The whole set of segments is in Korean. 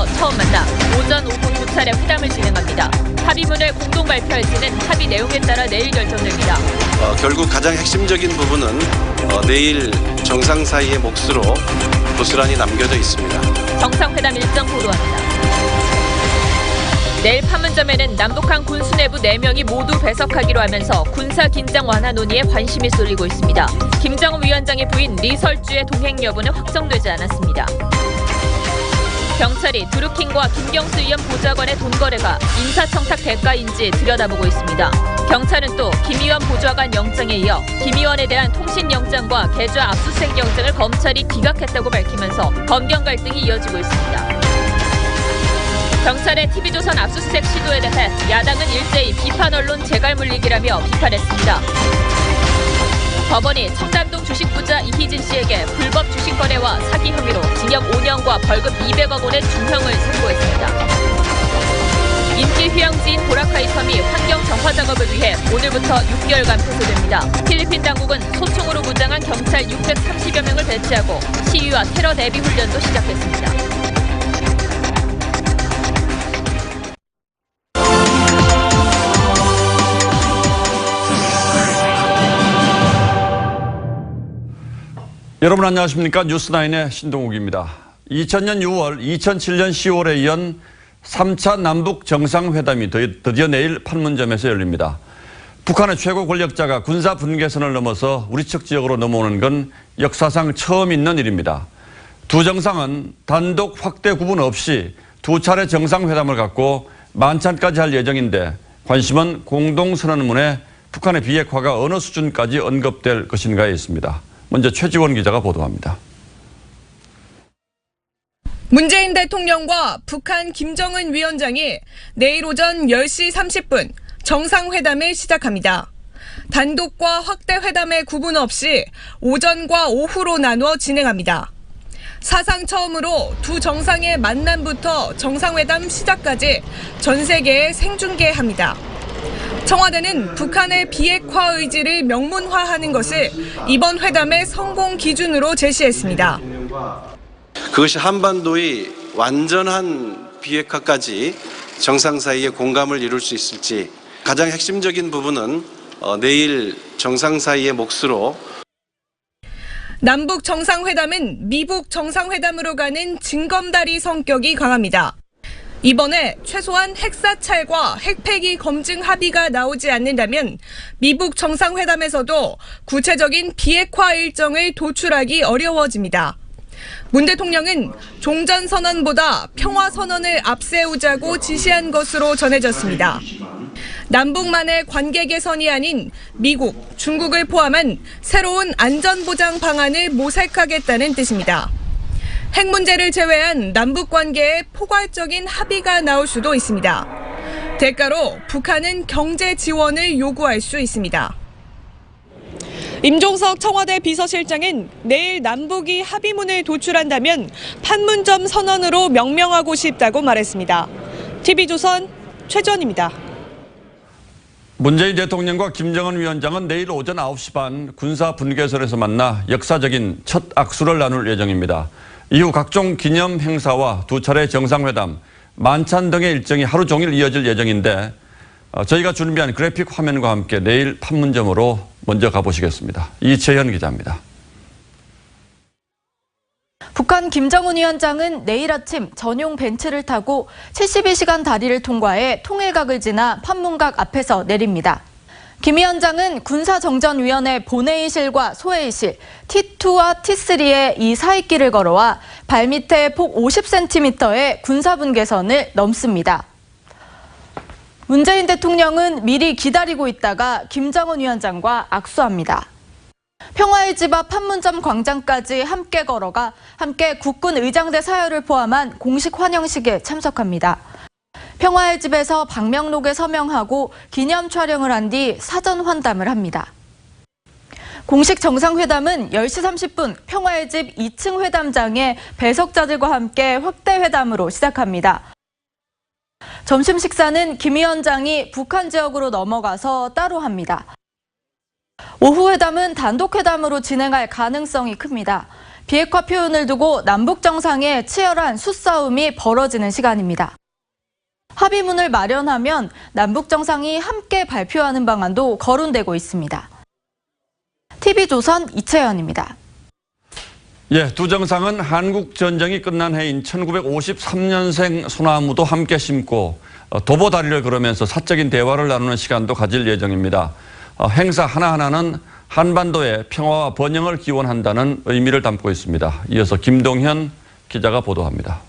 이어 처음 만나 오전, 오후 두 차례 회담을 진행합니다. 합의문을 공동 발표할지는 합의 내용에 따라 내일 결정됩니다. 결국 가장 핵심적인 부분은 내일 정상 사이의 몫으로 고스란히 남겨져 있습니다. 정상회담 일정 보도합니다. 내일 판문점에는 남북한 군수 내부 4명이 모두 배석하기로 하면서 군사 긴장 완화 논의에 관심이 쏠리고 있습니다. 김정은 위원장의 부인 리설주의 동행 여부는 확정되지 않았습니다. 경찰이 드루킹과 김경수 의원 보좌관의 돈 거래가 인사청탁 대가인지 들여다보고 있습니다. 경찰은 또 김 의원 보좌관 영장에 이어 김 의원에 대한 통신영장과 계좌 압수수색 영장을 검찰이 기각했다고 밝히면서 검경 갈등이 이어지고 있습니다. 경찰의 TV조선 압수수색 시도에 대해 야당은 일제히 비판 언론 재갈 물리기라며 비판했습니다. 법원이 청담동 주식부자 이희진 씨에게 불법 주식 거래와 사기 혐의로 징역 5년과 벌금 200억 원의 중형을 선고했습니다. 인기 휴양지인 보라카이 섬이 환경 정화 작업을 위해 오늘부터 6개월간 폐쇄됩니다. 필리핀 당국은 소총으로 무장한 경찰 630여 명을 배치하고 시위와 테러 대비 훈련도 시작했습니다. 여러분 안녕하십니까? 뉴스나인의 신동욱입니다. 2000년 6월, 2007년 10월에 이은 3차 남북 정상회담이 드디어 내일 판문점에서 열립니다. 북한의 최고 권력자가 군사 분계선을 넘어서 우리 측 지역으로 넘어오는 건 역사상 처음 있는 일입니다. 두 정상은 단독 확대 구분 없이 두 차례 정상회담을 갖고 만찬까지 할 예정인데 관심은 공동선언문에 북한의 비핵화가 어느 수준까지 언급될 것인가에 있습니다. 먼저 최지원 기자가 보도합니다. 문재인 대통령과 북한 김정은 위원장이 내일 오전 10시 30분 정상회담을 시작합니다. 단독과 확대 회담의 구분 없이 오전과 오후로 나누어 진행합니다. 사상 처음으로 두 정상의 만남부터 정상회담 시작까지 전 세계에 생중계합니다. 청와대는 북한의 비핵화 의지를 명문화하는 것을 이번 회담의 성공 기준으로 제시했습니다. 그것이 한반도의 완전한 비핵화까지 정상 사이에 공감을 이룰 수 있을지 가장 핵심적인 부분은 내일 정상 사이의 몫으로 남북 정상회담은 미북 정상회담으로 가는 징검다리 성격이 강합니다. 이번에 최소한 핵사찰과 핵폐기 검증 합의가 나오지 않는다면 미북 정상회담에서도 구체적인 비핵화 일정을 도출하기 어려워집니다. 문 대통령은 종전선언보다 평화선언을 앞세우자고 지시한 것으로 전해졌습니다. 남북만의 관계 개선이 아닌 미국, 중국을 포함한 새로운 안전보장 방안을 모색하겠다는 뜻입니다. 핵 문제를 제외한 남북 관계에 포괄적인 합의가 나올 수도 있습니다. 대가로 북한은 경제 지원을 요구할 수 있습니다. 임종석 청와대 비서실장은 내일 남북이 합의문을 도출한다면 판문점 선언으로 명명하고 싶다고 말했습니다. TV조선 최전입니다. 문재인 대통령과 김정은 위원장은 내일 오전 9시 반 군사 분계선에서 만나 역사적인 첫 악수를 나눌 예정입니다. 이후 각종 기념 행사와 두 차례 정상회담, 만찬 등의 일정이 하루 종일 이어질 예정인데 저희가 준비한 그래픽 화면과 함께 내일 판문점으로 먼저 가보시겠습니다. 이채현 기자입니다. 북한 김정은 위원장은 내일 아침 전용 벤츠를 타고 72시간 다리를 통과해 통일각을 지나 판문각 앞에서 내립니다. 김 위원장은 군사정전위원회 본회의실과 소회의실, T2와 T3의 이 사이길을 걸어와 발밑에 폭 50cm의 군사분계선을 넘습니다. 문재인 대통령은 미리 기다리고 있다가 김정은 위원장과 악수합니다. 평화의 집 앞 판문점 광장까지 함께 걸어가 함께 국군 의장대 사열을 포함한 공식 환영식에 참석합니다. 평화의 집에서 방명록에 서명하고 기념 촬영을 한 뒤 사전 환담을 합니다. 공식 정상회담은 10시 30분 평화의 집 2층 회담장에 배석자들과 함께 확대 회담으로 시작합니다. 점심 식사는 김 위원장이 북한 지역으로 넘어가서 따로 합니다. 오후 회담은 단독 회담으로 진행할 가능성이 큽니다. 비핵화 표현을 두고 남북 정상의 치열한 수싸움이 벌어지는 시간입니다. 합의문을 마련하면 남북 정상이 함께 발표하는 방안도 거론되고 있습니다. TV조선 이채연입니다. 예, 두 정상은 한국 전쟁이 끝난 해인 1953년생 소나무도 함께 심고 도보다리를 걸으면서 사적인 대화를 나누는 시간도 가질 예정입니다. 행사 하나하나는 한반도의 평화와 번영을 기원한다는 의미를 담고 있습니다. 이어서 김동현 기자가 보도합니다.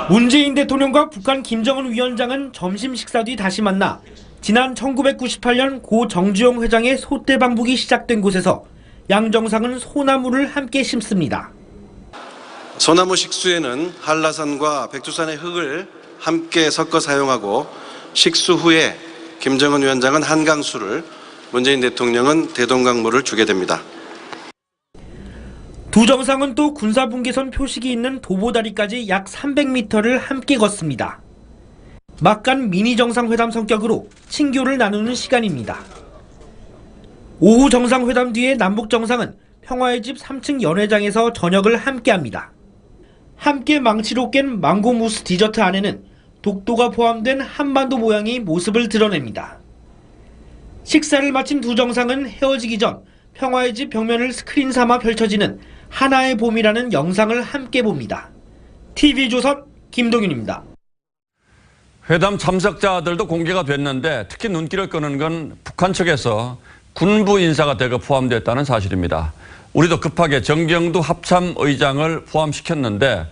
문재인 대통령과 북한 김정은 위원장은 점심 식사 뒤 다시 만나 지난 1998년 고 정주영 회장의 소떼 방북이 시작된 곳에서 양 정상은 소나무를 함께 심습니다. 소나무 식수에는 한라산과 백두산의 흙을 함께 섞어 사용하고 식수 후에 김정은 위원장은 한강수를, 문재인 대통령은 대동강물을 주게 됩니다. 두 정상은 또 군사분계선 표식이 있는 도보다리까지 약 300m를 함께 걷습니다. 막간 미니 정상회담 성격으로 친교를 나누는 시간입니다. 오후 정상회담 뒤에 남북 정상은 평화의 집 3층 연회장에서 저녁을 함께합니다. 함께 망치로 깬 망고 무스 디저트 안에는 독도가 포함된 한반도 모양이 모습을 드러냅니다. 식사를 마친 두 정상은 헤어지기 전 평화의 집 벽면을 스크린 삼아 펼쳐지는 하나의 봄이라는 영상을 함께 봅니다. TV조선 김동윤입니다. 회담 참석자들도 공개가 됐는데 특히 눈길을 끄는 건 북한 측에서 군부 인사가 대거 포함됐다는 사실입니다. 우리도 급하게 정경두 합참의장을 포함시켰는데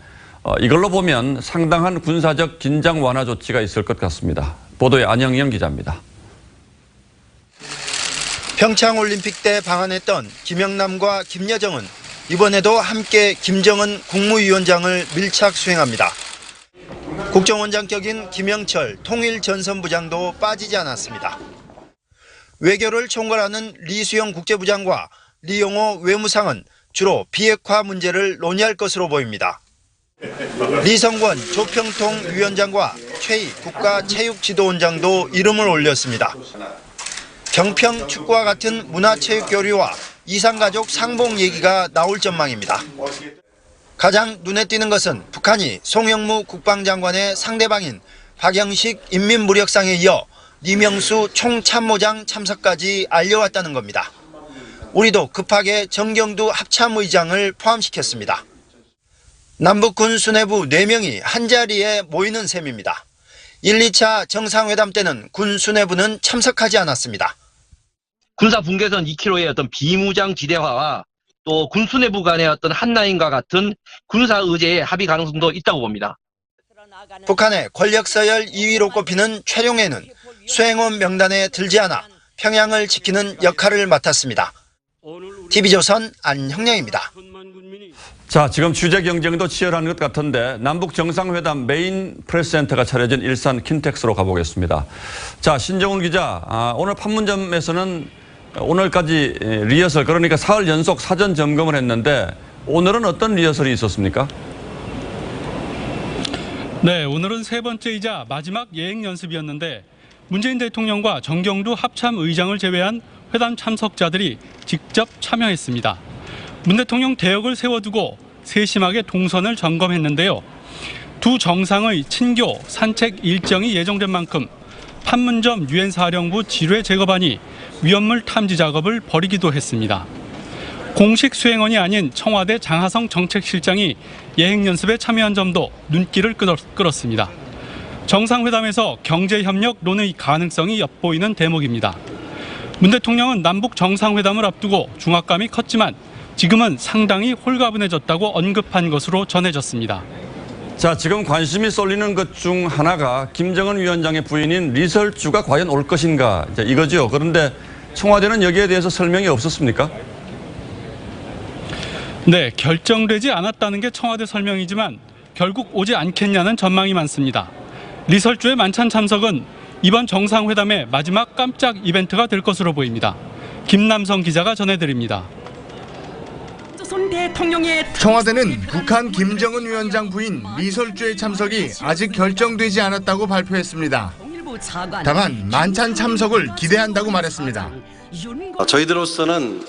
이걸로 보면 상당한 군사적 긴장 완화 조치가 있을 것 같습니다. 보도에 안영영 기자입니다. 평창올림픽 때 방한했던 김영남과 김여정은 이번에도 함께 김정은 국무위원장을 밀착 수행합니다. 국정원장 격인 김영철 통일전선부장도 빠지지 않았습니다. 외교를 총괄하는 리수영 국제부장과 리용호 외무상은 주로 비핵화 문제를 논의할 것으로 보입니다. 리성권 조평통위원장과 최희 국가체육지도원장도 이름을 올렸습니다. 경평 축구와 같은 문화체육교류와 이산가족 상봉 얘기가 나올 전망입니다. 가장 눈에 띄는 것은 북한이 송영무 국방장관의 상대방인 박영식 인민무력상에 이어 이명수 총참모장 참석까지 알려왔다는 겁니다. 우리도 급하게 정경두 합참의장을 포함시켰습니다. 남북군 수뇌부 4명이 한자리에 모이는 셈입니다. 1, 2차 정상회담 때는 군 수뇌부는 참석하지 않았습니다. 군사 분계선 2km의 어떤 비무장 지대화와 또 군수내부 간의 어떤 한라인과 같은 군사 의제의 합의 가능성도 있다고 봅니다. 북한의 권력 서열 2위로 꼽히는 최룡해는 수행원 명단에 들지 않아 평양을 지키는 역할을 맡았습니다. TV조선 안형령입니다. 자, 지금 취재 경쟁도 치열한 것 같은데 남북 정상회담 메인 프레스센터가 차려진 일산 킨텍스로 가보겠습니다. 자, 신정훈 기자, 오늘 판문점에서는 오늘까지 리허설, 그러니까 사흘 연속 사전 점검을 했는데 오늘은 어떤 리허설이 있었습니까? 네, 오늘은 세 번째이자 마지막 예행 연습이었는데 문재인 대통령과 정경두 합참의장을 제외한 회담 참석자들이 직접 참여했습니다. 문 대통령 대역을 세워두고 세심하게 동선을 점검했는데요. 두 정상의 친교, 산책 일정이 예정된 만큼 판문점 유엔 사령부 지뢰 제거반이 위험물 탐지 작업을 벌이기도 했습니다. 공식 수행원이 아닌 청와대 장하성 정책실장이 예행 연습에 참여한 점도 눈길을 끌었습니다. 정상회담에서 경제협력론의 가능성이 엿보이는 대목입니다. 문 대통령은 남북 정상회담을 앞두고 중압감이 컸지만 지금은 상당히 홀가분해졌다고 언급한 것으로 전해졌습니다. 자, 지금 관심이 쏠리는 것 중 하나가 김정은 위원장의 부인인 리설주가 과연 올 것인가, 이거죠. 그런데 청와대는 여기에 대해서 설명이 없었습니까? 네, 결정되지 않았다는 게 청와대 설명이지만 결국 오지 않겠냐는 전망이 많습니다. 리설주의 만찬 참석은 이번 정상회담의 마지막 깜짝 이벤트가 될 것으로 보입니다. 김남성 기자가 전해드립니다. 청와대는 북한 김정은 위원장 부인 리설주의 참석이 아직 결정되지 않았다고 발표했습니다. 다만 만찬 참석을 기대한다고 말했습니다. 저희들로서는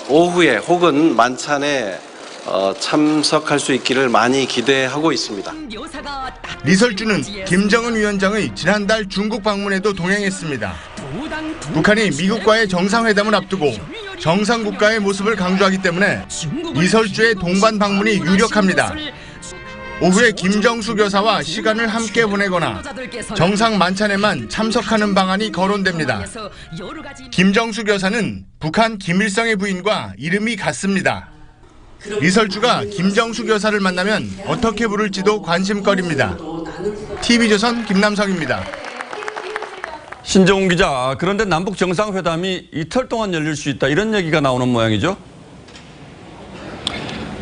오후에 혹은 만찬에 참석할 수 있기를 많이 기대하고 있습니다. 리설주는 김정은 위원장의 지난달 중국 방문에도 동행했습니다. 북한이 미국과의 정상회담을 앞두고 정상국가의 모습을 강조하기 때문에 리설주의 동반 방문이 유력합니다. 오후에 김정숙 여사와 시간을 함께 보내거나 정상 만찬에만 참석하는 방안이 거론됩니다. 김정숙 여사는 북한 김일성의 부인과 이름이 같습니다. 리설주가 김정숙 여사를 만나면 어떻게 부를지도 관심거리입니다. TV조선 김남성입니다. 신정훈 기자, 그런데 남북 정상회담이 이틀 동안 열릴 수 있다 이런 얘기가 나오는 모양이죠?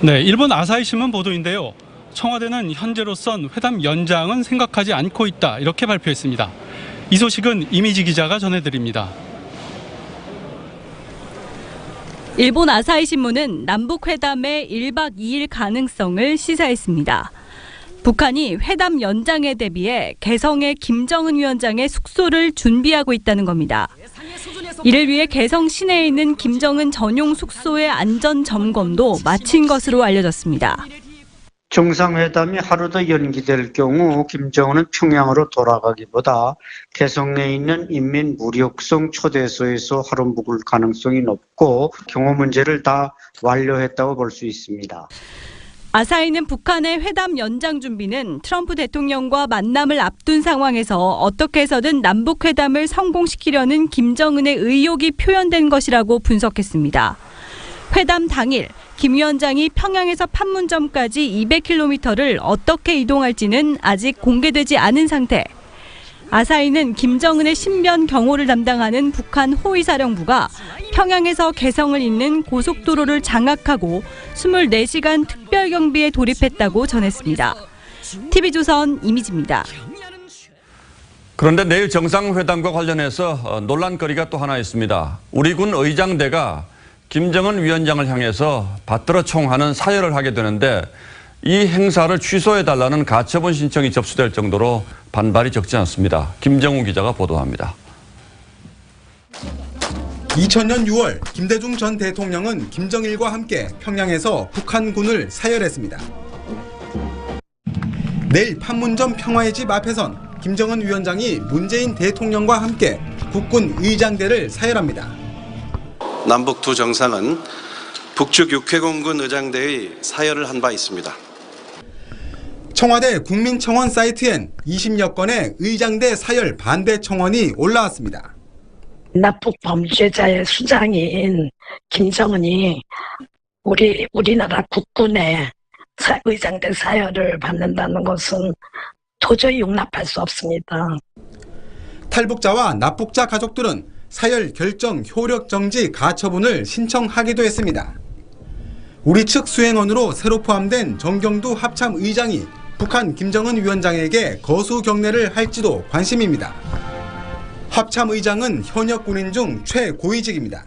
네, 일본 아사히 신문 보도인데요. 청와대는 현재로선 회담 연장은 생각하지 않고 있다 이렇게 발표했습니다. 이 소식은 이미지 기자가 전해드립니다. 일본 아사히 신문은 남북 회담의 1박 2일 가능성을 시사했습니다. 북한이 회담 연장에 대비해 개성의 김정은 위원장의 숙소를 준비하고 있다는 겁니다. 이를 위해 개성 시내에 있는 김정은 전용 숙소의 안전 점검도 마친 것으로 알려졌습니다. 정상회담이 하루 더 연기될 경우 김정은은 평양으로 돌아가기보다 개성에 있는 인민무력성 초대소에서 하루 묵을 가능성이 높고 경호 문제를 다 완료했다고 볼 수 있습니다. 아사히는 북한의 회담 연장 준비는 트럼프 대통령과 만남을 앞둔 상황에서 어떻게 해서든 남북회담을 성공시키려는 김정은의 의욕이 표현된 것이라고 분석했습니다. 회담 당일 김 위원장이 평양에서 판문점까지 200km를 어떻게 이동할지는 아직 공개되지 않은 상태. 아사히는 김정은의 신변 경호를 담당하는 북한 호위사령부가 평양에서 개성을 잇는 고속도로를 장악하고 24시간 특별경비에 돌입했다고 전했습니다. TV조선 이미지입니다. 그런데 내일 정상회담과 관련해서 논란거리가 또 하나 있습니다. 우리 군 의장대가 김정은 위원장을 향해서 받들어 총하는 사열을 하게 되는데 이 행사를 취소해달라는 가처분 신청이 접수될 정도로 반발이 적지 않습니다. 김정우 기자가 보도합니다. 2000년 6월 김대중 전 대통령은 김정일과 함께 평양에서 북한군을 사열했습니다. 내일 판문점 평화의 집 앞에선 김정은 위원장이 문재인 대통령과 함께 국군 의장대를 사열합니다. 남북 두 정상은 북측 육해공군 의장대의 사열을 한 바 있습니다. 청와대 국민청원 사이트엔 20여 건의 의장대 사열 반대 청원이 올라왔습니다. 남북 범죄자의 수장인 김정은이 우리나라 국군의 의장대 사열을 받는다는 것은 도저히 용납할 수 없습니다. 탈북자와 납북자 가족들은 사열 결정 효력 정지 가처분을 신청하기도 했습니다. 우리 측 수행원으로 새로 포함된 정경두 합참 의장이 북한 김정은 위원장에게 거수 경례를 할지도 관심입니다. 합참 의장은 현역 군인 중 최고위직입니다.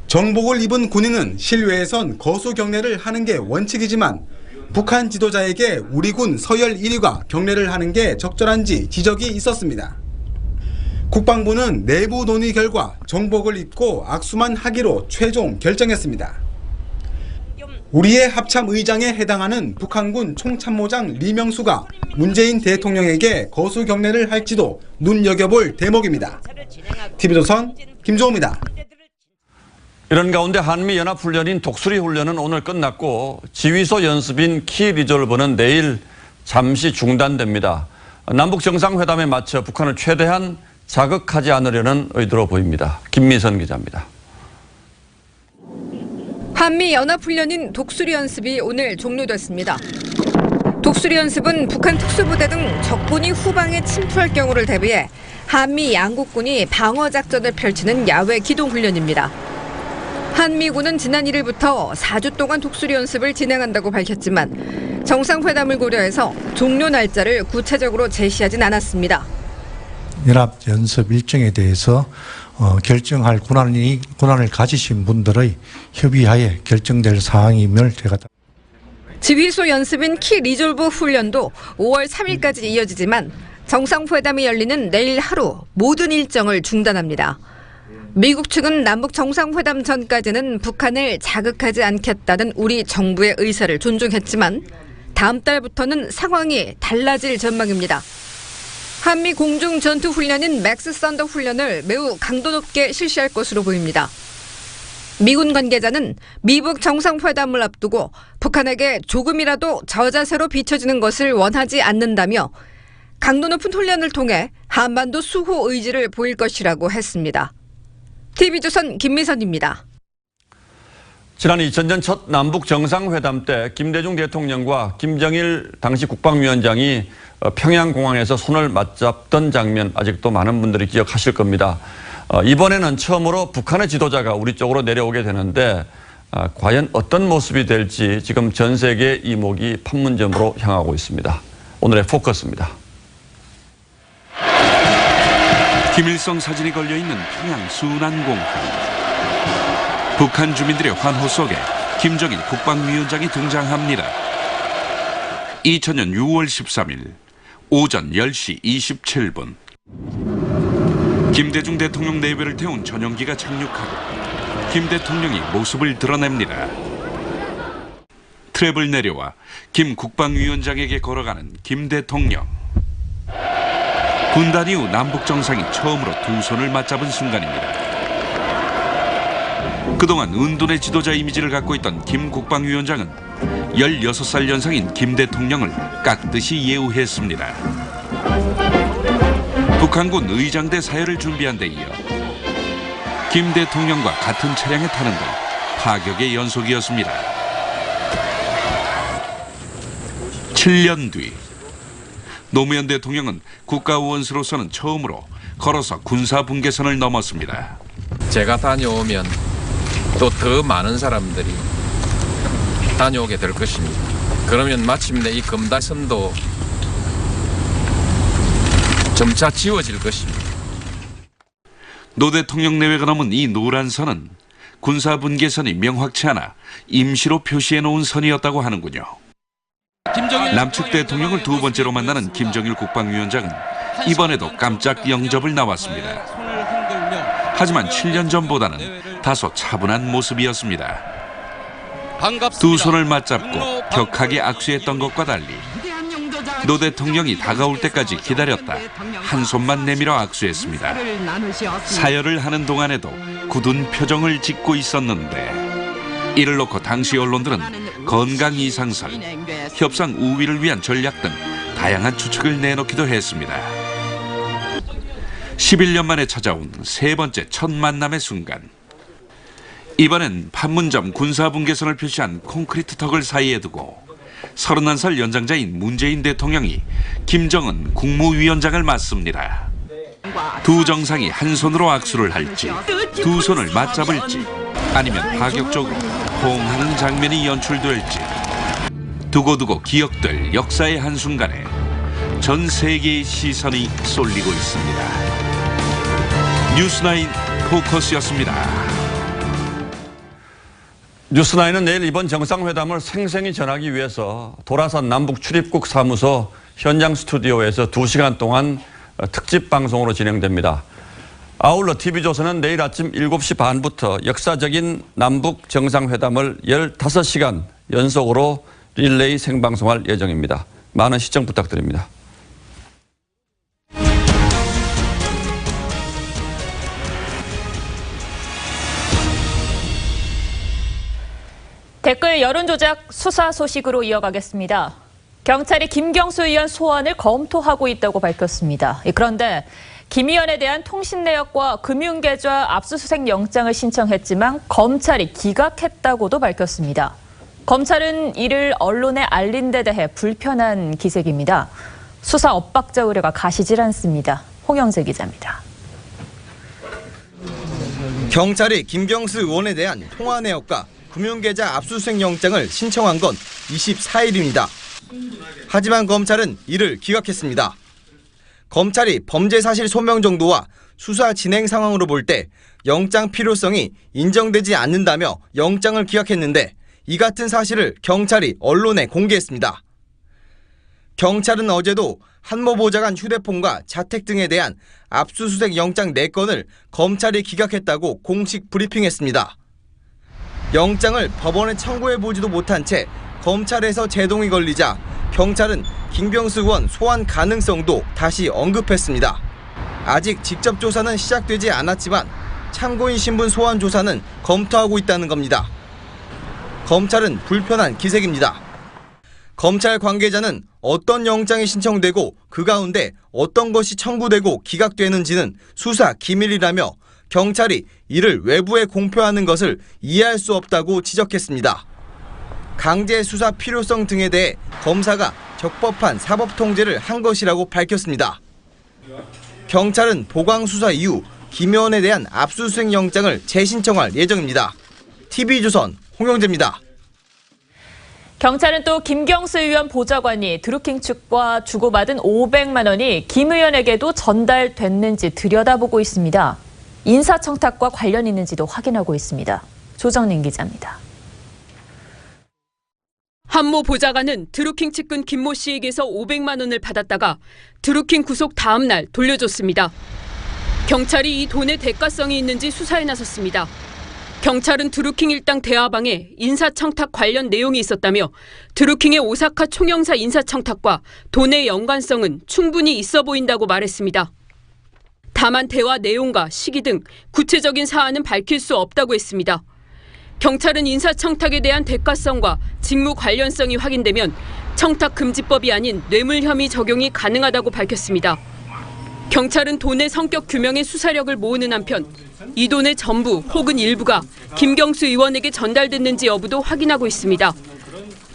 정복을 입은 군인은 실외에선 거수 경례를 하는 게 원칙이지만 북한 지도자에게 우리 군 서열 1위가 경례를 하는 게 적절한지 지적이 있었습니다. 국방부는 내부 논의 결과 정복을 입고 악수만 하기로 최종 결정했습니다. 우리의 합참 의장에 해당하는 북한군 총참모장 리명수가 문재인 대통령에게 거수 경례를 할지도 눈여겨볼 대목입니다. TV조선 김종우입니다. 이런 가운데 한미연합훈련인 독수리 훈련은 오늘 끝났고 지휘소 연습인 키 리졸버는 내일 잠시 중단됩니다. 남북 정상회담에 맞춰 북한을 최대한 자극하지 않으려는 의도로 보입니다. 김미선 기자입니다. 한미연합훈련인 독수리 연습이 오늘 종료됐습니다. 독수리 연습은 북한 특수부대 등 적군이 후방에 침투할 경우를 대비해 한미 양국군이 방어작전을 펼치는 야외 기동훈련입니다. 한미군은 지난 1일부터 4주 동안 독수리 연습을 진행한다고 밝혔지만 정상회담을 고려해서 종료 날짜를 구체적으로 제시하진 않았습니다. 연합연습 일정에 대해서 결정할 권한을 가지신 분들의 협의하에 결정될 사항임을 제가 지휘소 연습인 키 리졸브 훈련도 5월 3일까지 이어지지만 정상회담이 열리는 내일 하루 모든 일정을 중단합니다. 미국 측은 남북 정상회담 전까지는 북한을 자극하지 않겠다는 우리 정부의 의사를 존중했지만 다음 달부터는 상황이 달라질 전망입니다. 한미 공중 전투 훈련인 맥스 썬더 훈련을 매우 강도 높게 실시할 것으로 보입니다. 미군 관계자는 미북 정상회담을 앞두고 북한에게 조금이라도 저자세로 비춰지는 것을 원하지 않는다며 강도 높은 훈련을 통해 한반도 수호 의지를 보일 것이라고 했습니다. TV조선 김미선입니다. 지난 2000년 첫 남북 정상회담 때 김대중 대통령과 김정일 당시 국방위원장이 평양공항에서 손을 맞잡던 장면 아직도 많은 분들이 기억하실 겁니다. 이번에는 처음으로 북한의 지도자가 우리 쪽으로 내려오게 되는데 과연 어떤 모습이 될지 지금 전 세계 이목이 판문점으로 향하고 있습니다. 오늘의 포커스입니다. 김일성 사진이 걸려있는 평양 순안공항. 북한 주민들의 환호 속에 김정일 국방위원장이 등장합니다. 2000년 6월 13일 오전 10시 27분 김대중 대통령 내외를 태운 전용기가 착륙하고 김 대통령이 모습을 드러냅니다. 트랩을 내려와 김 국방위원장에게 걸어가는 김 대통령. 분단 이후 남북 정상이 처음으로 두 손을 맞잡은 순간입니다. 그동안 은둔의 지도자 이미지를 갖고 있던 김 국방위원장은 16살 연상인 김 대통령을 깍듯이 예우했습니다. 북한군 의장대 사열을 준비한 데 이어 김 대통령과 같은 차량에 타는 건 파격의 연속이었습니다. 7년 뒤 노무현 대통령은 국가원수로서는 처음으로 걸어서 군사분계선을 넘었습니다. 제가 다녀오면 또 더 많은 사람들이 다녀오게 될 것입니다. 그러면 마침내 이 금다선도 점차 지워질 것입니다. 노 대통령 내외가 넘은 이 노란 선은 군사분계선이 명확치 않아 임시로 표시해놓은 선이었다고 하는군요. 남측 대통령을 두 번째로 만나는 김정일 국방위원장은 이번에도 깜짝 영접을 나왔습니다. 하지만 7년 전보다는 다소 차분한 모습이었습니다. 두 손을 맞잡고 격하게 악수했던 것과 달리 노 대통령이 다가올 때까지 기다렸다 한 손만 내밀어 악수했습니다. 사열을 하는 동안에도 굳은 표정을 짓고 있었는데 이를 놓고 당시 언론들은 건강 이상설, 협상 우위를 위한 전략 등 다양한 추측을 내놓기도 했습니다. 11년 만에 찾아온 세 번째 첫 만남의 순간. 이번엔 판문점 군사분계선을 표시한 콘크리트 턱을 사이에 두고 31살 연장자인 문재인 대통령이 김정은 국무위원장을 맞습니다. 두 정상이 한 손으로 악수를 할지, 두 손을 맞잡을지, 아니면 파격적으로 포옹하는 장면이 연출될지 두고두고 기억될 역사의 한순간에 전 세계의 시선이 쏠리고 있습니다. 뉴스9 포커스였습니다. 뉴스9은 내일 이번 정상회담을 생생히 전하기 위해서 도라산 남북 출입국 사무소 현장 스튜디오에서 2시간 동안 특집 방송으로 진행됩니다. 아울러 TV조선은 내일 아침 7시 반부터 역사적인 남북 정상회담을 15시간 연속으로 릴레이 생방송할 예정입니다. 많은 시청 부탁드립니다. 댓글 여론조작 수사 소식으로 이어가겠습니다. 경찰이 김경수 의원 소환을 검토하고 있다고 밝혔습니다. 그런데 김 의원에 대한 통신 내역과 금융계좌 압수수색 영장을 신청했지만 검찰이 기각했다고도 밝혔습니다. 검찰은 이를 언론에 알린 데 대해 불편한 기색입니다. 수사 엇박자 우려가 가시질 않습니다. 홍영재 기자입니다. 경찰이 김경수 의원에 대한 통화 내역과 금융계좌 압수수색 영장을 신청한 건 24일입니다. 하지만 검찰은 이를 기각했습니다. 검찰이 범죄 사실 소명 정도와 수사 진행 상황으로 볼 때 영장 필요성이 인정되지 않는다며 영장을 기각했는데 이 같은 사실을 경찰이 언론에 공개했습니다. 경찰은 어제도 한모 보좌관 휴대폰과 자택 등에 대한 압수수색 영장 4건을 검찰이 기각했다고 공식 브리핑했습니다. 영장을 법원에 청구해보지도 못한 채 검찰에서 제동이 걸리자 경찰은 김경수 의원 소환 가능성도 다시 언급했습니다. 아직 직접 조사는 시작되지 않았지만 참고인 신분 소환 조사는 검토하고 있다는 겁니다. 검찰은 불편한 기색입니다. 검찰 관계자는 어떤 영장이 신청되고 그 가운데 어떤 것이 청구되고 기각되는지는 수사 기밀이라며 경찰이 이를 외부에 공표하는 것을 이해할 수 없다고 지적했습니다. 강제 수사 필요성 등에 대해 검사가 적법한 사법 통제를 한 것이라고 밝혔습니다. 경찰은 보강 수사 이후 김 의원에 대한 압수수색 영장을 재신청할 예정입니다. TV조선 홍영재입니다. 경찰은 또 김경수 의원 보좌관이 드루킹 측과 주고받은 500만 원이 김 의원에게도 전달됐는지 들여다보고 있습니다. 인사청탁과 관련 있는지도 확인하고 있습니다. 조정린 기자입니다. 한모 보좌관은 드루킹 측근 김모 씨에게서 500만 원을 받았다가 드루킹 구속 다음 날 돌려줬습니다. 경찰이 이 돈의 대가성이 있는지 수사에 나섰습니다. 경찰은 드루킹 일당 대화방에 인사청탁 관련 내용이 있었다며 드루킹의 오사카 총영사 인사청탁과 돈의 연관성은 충분히 있어 보인다고 말했습니다. 다만 대화 내용과 시기 등 구체적인 사안은 밝힐 수 없다고 했습니다. 경찰은 인사청탁에 대한 대가성과 직무 관련성이 확인되면 청탁금지법이 아닌 뇌물 혐의 적용이 가능하다고 밝혔습니다. 경찰은 돈의 성격 규명에 수사력을 모으는 한편 이 돈의 전부 혹은 일부가 김경수 의원에게 전달됐는지 여부도 확인하고 있습니다.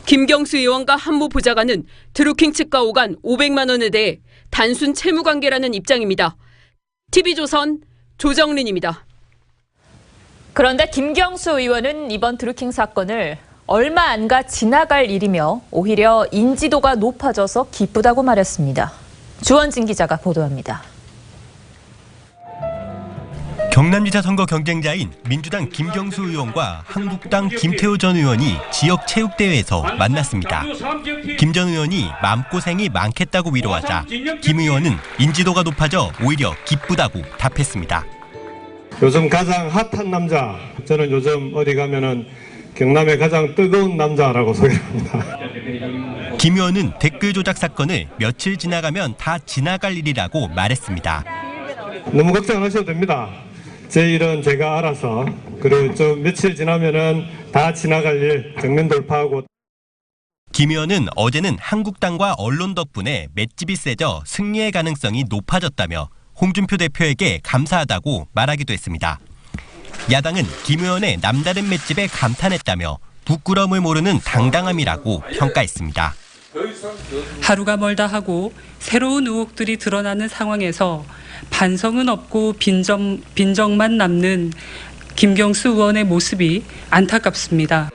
김경수 의원과 한모 보좌관은 드루킹 측과 오간 500만 원에 대해 단순 채무관계라는 입장입니다. TV조선 조정린입니다. 그런데 김경수 의원은 이번 드루킹 사건을 얼마 안 가 지나갈 일이며 오히려 인지도가 높아져서 기쁘다고 말했습니다. 주원진 기자가 보도합니다. 경남지사 선거 경쟁자인 민주당 김경수 의원과 한국당 김태호 전 의원이 지역 체육대회에서 만났습니다. 김 전 의원이 마음고생이 많겠다고 위로하자 김 의원은 인지도가 높아져 오히려 기쁘다고 답했습니다. 요즘 가장 핫한 남자, 저는 요즘 어디 가면은 경남의 가장 뜨거운 남자라고 소개합니다. 김 의원은 댓글 조작 사건을 며칠 지나가면 다 지나갈 일이라고 말했습니다. 너무 걱정 안 하셔도 됩니다. 제 일은 제가 알아서, 그리고 좀 며칠 지나면은 다 지나갈 일 정면 돌파하고. 김 의원은 어제는 한국당과 언론 덕분에 맷집이 세져 승리의 가능성이 높아졌다며 홍준표 대표에게 감사하다고 말하기도 했습니다. 야당은 김 의원의 남다른 맷집에 감탄했다며 부끄러움을 모르는 당당함이라고 평가했습니다. 하루가 멀다 하고 새로운 의혹들이 드러나는 상황에서 반성은 없고 빈정만 남는 김경수 의원의 모습이 안타깝습니다.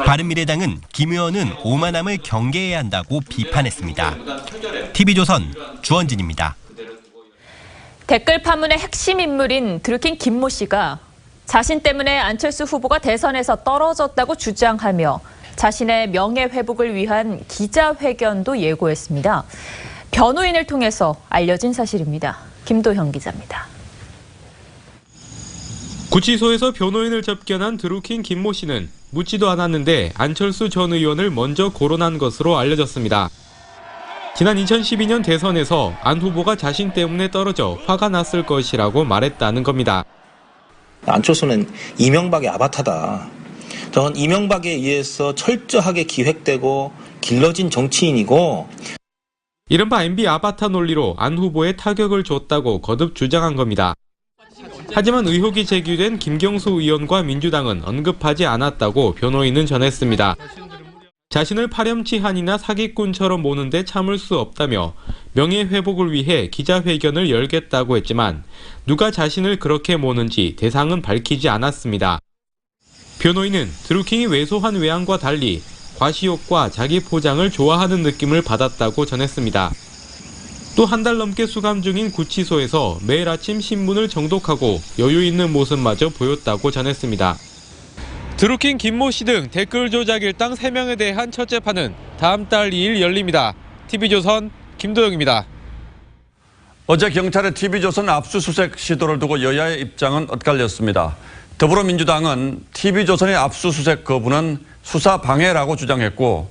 바른미래당은 김 의원은 오만함을 경계해야 한다고 비판했습니다. TV조선 주원진입니다. 댓글 파문의 핵심 인물인 드루킹 김모 씨가 자신 때문에 안철수 후보가 대선에서 떨어졌다고 주장하며 자신의 명예 회복을 위한 기자회견도 예고했습니다. 변호인을 통해서 알려진 사실입니다. 김도형 기자입니다. 구치소에서 변호인을 접견한 드루킹 김모 씨는 묻지도 않았는데 안철수 전 의원을 먼저 거론한 것으로 알려졌습니다. 지난 2012년 대선에서 안 후보가 자신 때문에 떨어져 화가 났을 것이라고 말했다는 겁니다. 안철수는 이명박의 아바타다. 저는 이명박에 의해서 철저하게 기획되고 길러진 정치인이고, 이른바 MB 아바타 논리로 안 후보에 타격을 줬다고 거듭 주장한 겁니다. 하지만 의혹이 제기된 김경수 의원과 민주당은 언급하지 않았다고 변호인은 전했습니다. 자신을 파렴치한이나 사기꾼처럼 모는데 참을 수 없다며 명예회복을 위해 기자회견을 열겠다고 했지만 누가 자신을 그렇게 모는지 대상은 밝히지 않았습니다. 변호인은 드루킹이 왜소한 외양과 달리 과시욕과 자기 포장을 좋아하는 느낌을 받았다고 전했습니다. 또 한 달 넘게 수감 중인 구치소에서 매일 아침 신문을 정독하고 여유 있는 모습마저 보였다고 전했습니다. 드루킹 김모 씨 등 댓글 조작 일당 3명에 대한 첫 재판은 다음 달 2일 열립니다. TV조선 김도영입니다. 어제 경찰의 TV조선 압수수색 시도를 두고 여야의 입장은 엇갈렸습니다. 더불어민주당은 TV조선의 압수수색 거부는 수사 방해라고 주장했고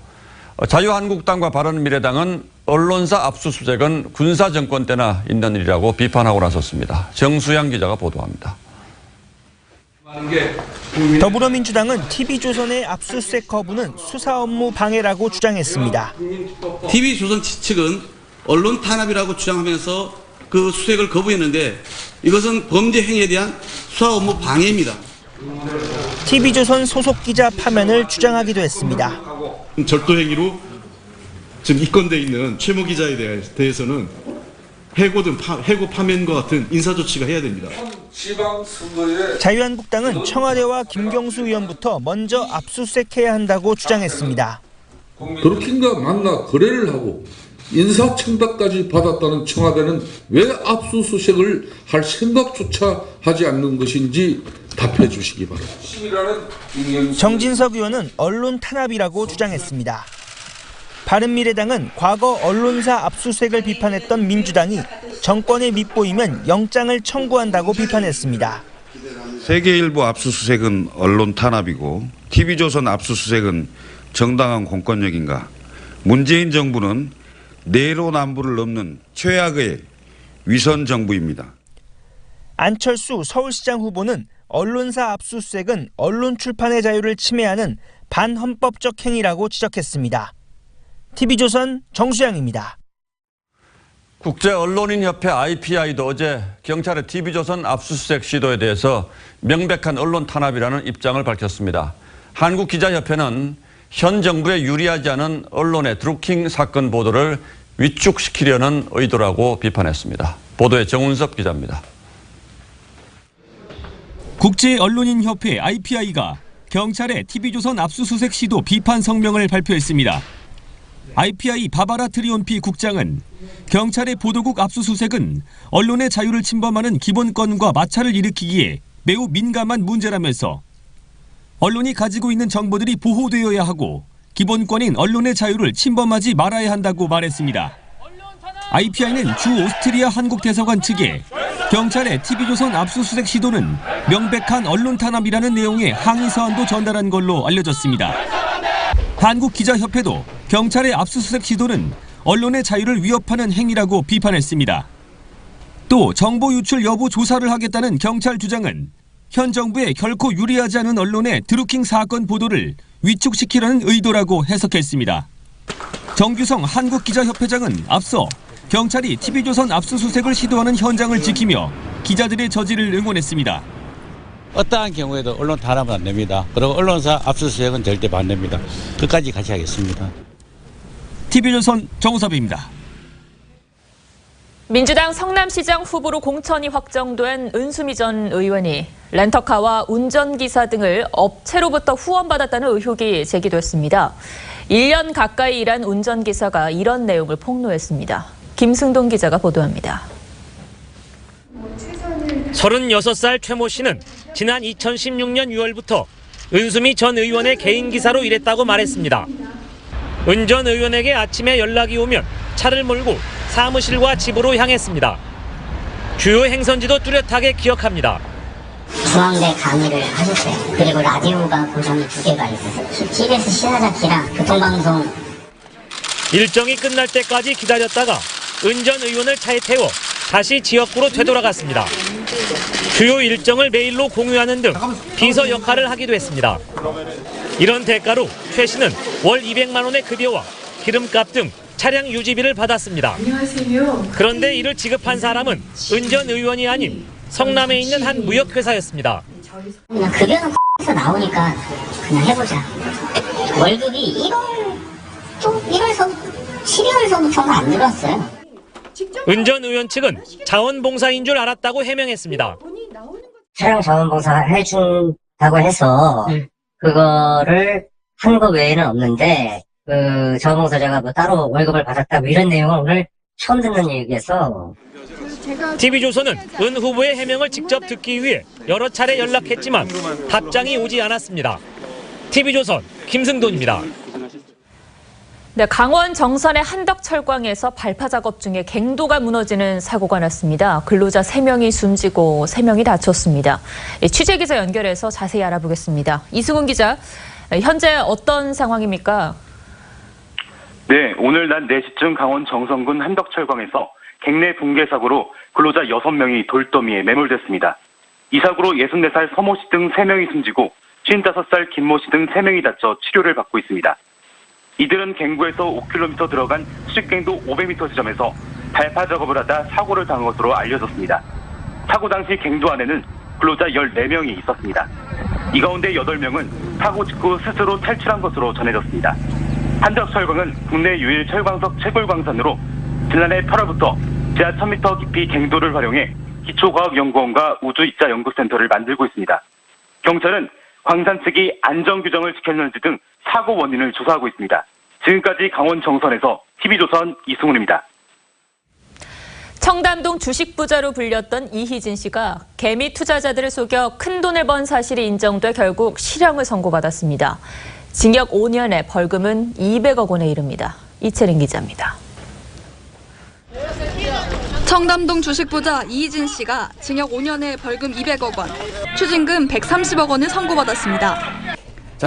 자유한국당과 바른미래당은 언론사 압수수색은 군사정권 때나 있는 일이라고 비판하고 나섰습니다. 정수양 기자가 보도합니다. 더불어민주당은 TV조선의 압수수색 거부는 수사 업무 방해라고 주장했습니다. TV조선 측은 언론 탄압이라고 주장하면서 그 수색을 거부했는데 이것은 범죄 행위에 대한 수사 업무 방해입니다. TV조선 소속 기자 파면을 주장하기도 했습니다. 절도 행위로 지금 입건돼 있는 최모 기자에 대해서는 해고 파면과 같은 인사 조치가 해야 됩니다. 자유한국당은 청와대와 김경수 의원부터 먼저 압수수색해야 한다고 주장했습니다. 드루킹과 만나 거래를 하고 인사청탁까지 받았다는 청와대는 왜 압수수색을 할 생각조차 하지 않는 것인지 답해 주시기 바랍니다. 정진석 의원은 언론 탄압이라고 주장했습니다. 바른미래당은 과거 언론사 압수수색을 비판했던 민주당이 정권에 밑보이면 영장을 청구한다고 비판했습니다. 세계일보 압수수색은 언론 탄압이고 TV조선 압수수색은 정당한 공권력인가? 문재인 정부는 내로남불을 넘는 최악의 위선 정부입니다. 안철수 서울시장 후보는 언론사 압수수색은 언론 출판의 자유를 침해하는 반헌법적 행위라고 지적했습니다. TV조선 정수양입니다. 국제언론인협회 IPI도 어제 경찰의 TV조선 압수수색 시도에 대해서 명백한 언론 탄압이라는 입장을 밝혔습니다. 한국기자협회는 현 정부에 유리하지 않은 언론의 드루킹 사건 보도를 위축시키려는 의도라고 비판했습니다. 보도에 정운섭 기자입니다. 국제언론인협회 IPI가 경찰의 TV조선 압수수색 시도 비판 성명을 발표했습니다. IPI 바바라 트리온피 국장은 경찰의 보도국 압수수색은 언론의 자유를 침범하는 기본권과 마찰을 일으키기에 매우 민감한 문제라면서 언론이 가지고 있는 정보들이 보호되어야 하고 기본권인 언론의 자유를 침범하지 말아야 한다고 말했습니다. IPI는 주 오스트리아 한국 대사관 측에 경찰의 TV조선 압수수색 시도는 명백한 언론 탄압이라는 내용의 항의 사안도 전달한 걸로 알려졌습니다. 한국기자협회도 경찰의 압수수색 시도는 언론의 자유를 위협하는 행위라고 비판했습니다. 또 정보 유출 여부 조사를 하겠다는 경찰 주장은 현 정부에 결코 유리하지 않은 언론의 드루킹 사건 보도를 위축시키려는 의도라고 해석했습니다. 정규성 한국기자협회장은 앞서 경찰이 TV조선 압수수색을 시도하는 현장을 지키며 기자들의 저지를 응원했습니다. 어떠한 경우에도 언론 탄압은 안 됩니다. 그리고 언론사 압수수색은 절대 반대입니다. 끝까지 같이 하겠습니다. TV조선 정우섭입니다. 민주당 성남시장 후보로 공천이 확정된 은수미 전 의원이 렌터카와 운전기사 등을 업체로부터 후원받았다는 의혹이 제기됐습니다. 1년 가까이 일한 운전기사가 이런 내용을 폭로했습니다. 김승동 기자가 보도합니다. 36살 최모 씨는 지난 2016년 6월부터 은수미 전 의원의 개인 기사로 일했다고 말했습니다. 은 전 의원에게 아침에 연락이 오면 차를 몰고 사무실과 집으로 향했습니다. 주요 행선지도 뚜렷하게 기억합니다. 중앙대 강의를 하셨어요. 그리고 라디오가 고정이 2개가 있었어요. TBS 시사자키랑 교통방송. 일정이 끝날 때까지 기다렸다가 은 전 의원을 차에 태워 다시 지역구로 되돌아갔습니다. 주요 일정을 메일로 공유하는 등 비서 역할을 하기도 했습니다. 이런 대가로 최 씨는 월 200만 원의 급여와 기름값 등 차량 유지비를 받았습니다. 안녕하세요. 그런데 이를 지급한 사람은 은 전 의원이 아닌 성남에 있는 한 무역회사였습니다. 그냥 급여는 에서 나오니까 그냥 해보자. 월급이 12월서부터가 안 들어왔어요. 은 전 의원 측은 자원봉사인 줄 알았다고 해명했습니다. 차량 자원봉사 해준다고 해서 그거를 한 거 외에는 없는데 그 자원봉사자가 뭐 따로 월급을 받았다 뭐 이런 내용은 오늘 처음 듣는 얘기여서. TV조선은 은 후보의 해명을 직접 듣기 위해 여러 차례 연락했지만 답장이 오지 않았습니다. TV조선 김승돈입니다. 네, 강원 정선의 한덕철광에서 발파 작업 중에 갱도가 무너지는 사고가 났습니다. 근로자 3명이 숨지고 3명이 다쳤습니다. 취재기자 연결해서 자세히 알아보겠습니다. 이승훈 기자, 현재 어떤 상황입니까? 네, 오늘 낮 4시쯤 강원 정선군 한덕철광에서 갱내 붕괴 사고로 근로자 6명이 돌더미에 매몰됐습니다. 이 사고로 64살 서모 씨 등 3명이 숨지고 55살 김모 씨 등 3명이 다쳐 치료를 받고 있습니다. 이들은 갱구에서 5km 들어간 수직갱도 500m 지점에서 발파 작업을 하다 사고를 당한 것으로 알려졌습니다. 사고 당시 갱도 안에는 근로자 14명이 있었습니다. 이 가운데 8명은 사고 직후 스스로 탈출한 것으로 전해졌습니다. 한덕철광은 국내 유일 철광석 채굴광산으로 지난해 8월부터 지하 1000m 깊이 갱도를 활용해 기초과학연구원과 우주입자연구센터를 만들고 있습니다. 경찰은 광산 측이 안전규정을 지켰는지 등 사고 원인을 조사하고 있습니다. 지금까지 강원 정선에서 TV조선 이승훈입니다. 청담동 주식부자로 불렸던 이희진 씨가 개미 투자자들을 속여 큰돈을 번 사실이 인정돼 결국 실형을 선고받았습니다. 징역 5년에 벌금은 200억 원에 이릅니다. 이채린 기자입니다. 청담동 주식부자 이희진 씨가 징역 5년에 벌금 200억 원, 추징금 130억 원을 선고받았습니다.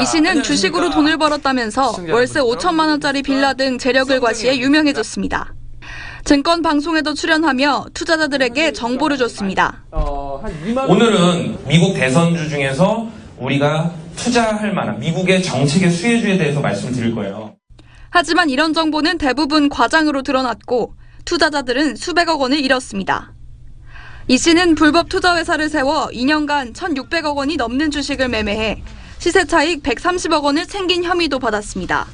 이 씨는 주식으로 돈을 벌었다면서 월세 5천만 원짜리 빌라 등 재력을 과시해 유명해졌습니다. 증권 방송에도 출연하며 투자자들에게 정보를 줬습니다. 오늘은 미국 대선주 중에서 우리가 투자할 만한 미국의 정책의 수혜주에 대해서 말씀드릴 거예요. 하지만 이런 정보는 대부분 과장으로 드러났고 투자자들은 수백억 원을 잃었습니다. 이 씨는 불법 투자회사를 세워 2년간 1,600억 원이 넘는 주식을 매매해 시세 차익 130억 원을 챙긴 혐의도 받았습니다.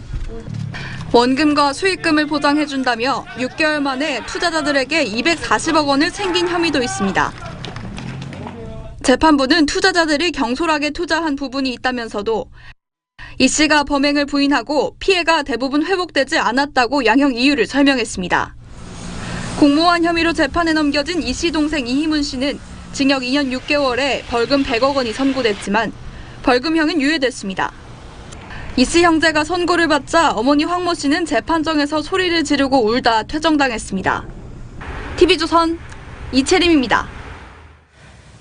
원금과 수익금을 보장해준다며 6개월 만에 투자자들에게 240억 원을 챙긴 혐의도 있습니다. 재판부는 투자자들이 경솔하게 투자한 부분이 있다면서도 이 씨가 범행을 부인하고 피해가 대부분 회복되지 않았다고 양형 이유를 설명했습니다. 공모한 혐의로 재판에 넘겨진 이 씨 동생 이희문 씨는 징역 2년 6개월에 벌금 100억 원이 선고됐지만 벌금형은 유예됐습니다. 이 씨 형제가 선고를 받자 어머니 황모 씨는 재판정에서 소리를 지르고 울다 퇴정당했습니다. TV조선 이채림입니다.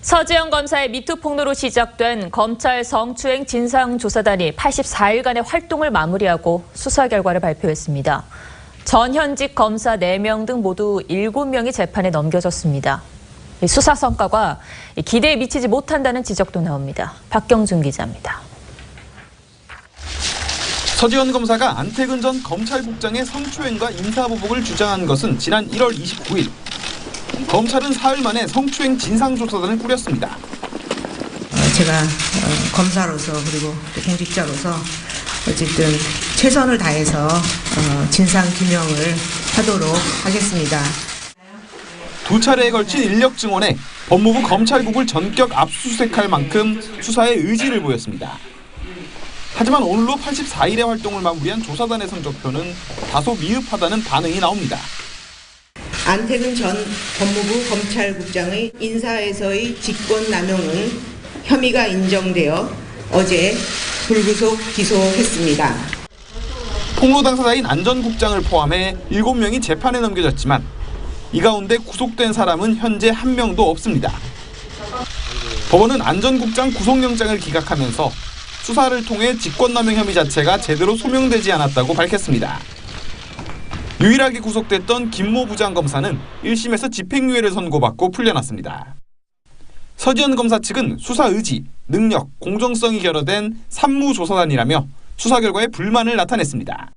서지영 검사의 미투 폭로로 시작된 검찰 성추행 진상조사단이 84일간의 활동을 마무리하고 수사 결과를 발표했습니다. 전현직 검사 4명 등 모두 7명이 재판에 넘겨졌습니다. 수사 성과가 기대에 미치지 못한다는 지적도 나옵니다. 박경준 기자입니다. 서지현 검사가 안태근 전 검찰국장의 성추행과 인사보복을 주장한 것은 지난 1월 29일. 검찰은 사흘 만에 성추행 진상조사단을 꾸렸습니다. 제가 검사로서 그리고 또 공직자로서 어쨌든 최선을 다해서 진상규명을 하도록 하겠습니다. 두 차례에 걸친 인력 증언에 법무부 검찰국을 전격 압수수색할 만큼 수사에 의지를 보였습니다. 하지만 오늘로 84일의 활동을 마무리한 조사단의 성적표는 다소 미흡하다는 반응이 나옵니다. 안태근 전 법무부 검찰국장의 인사에서의 직권남용은 혐의가 인정되어 어제 불구속 기소했습니다. 폭로 당사자인 안 전 국장을 포함해 7명이 재판에 넘겨졌지만 이 가운데 구속된 사람은 현재 1명도 없습니다. 법원은 안 전 국장 구속영장을 기각하면서 수사를 통해 직권남용 혐의 자체가 제대로 소명되지 않았다고 밝혔습니다. 유일하게 구속됐던 김모 부장검사는 1심에서 집행유예를 선고받고 풀려났습니다. 서지현 검사 측은 수사 의지, 능력, 공정성이 결여된 산무조사단이라며 수사 결과에 불만을 나타냈습니다.